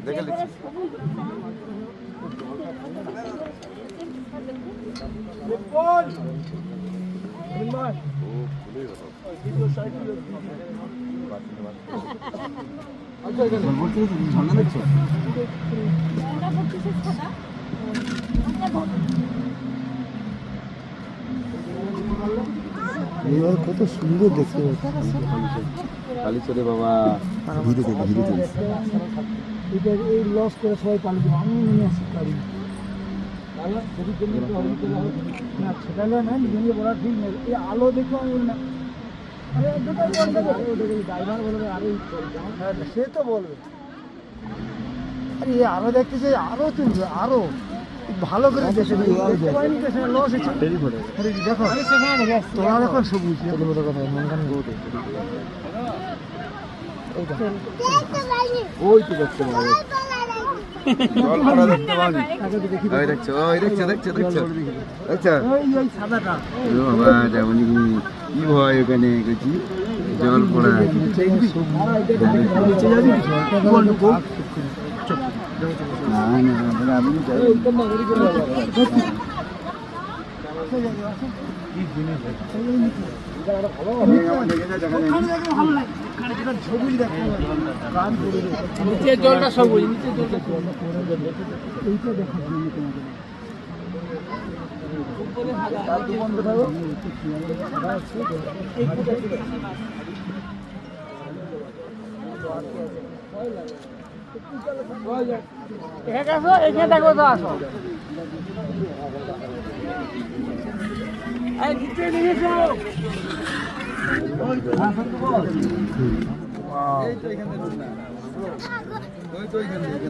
দেখে লিখছি। ঝর্ণা দেখছো? কত সুন্দর দেখতে কালীচরে বাবা ধীরে ধীরে ধীরে ধীরে এটা এই লস করে সবাই পালিয়ে যাবো আমি নিয়ে আসি গাড়ি না সেটা না নিজে বলা ঠিক নেই এই আলো দেখো আমি বলি না ড্রাইভার বলবে আরে সে তো বলবে আরে আরো দেখতেছে আরো তুলবে আরো ভালো করে দেখো লস হচ্ছে দেখো তোরা এখন সবুজ ওই তো দেখছো জল পড়া দেখতে পাওনি? ওই দেখছো ওই দেখছো দেখছো দেখছো দেখছো সাদাটা বাবা যেমন কি ভয় ওখানে গেছি জল পড়া জলটা সবুজ নিচে জলটা এইটা দেখা এখানে দেখো তো আসো নিচে নিয়ে যাও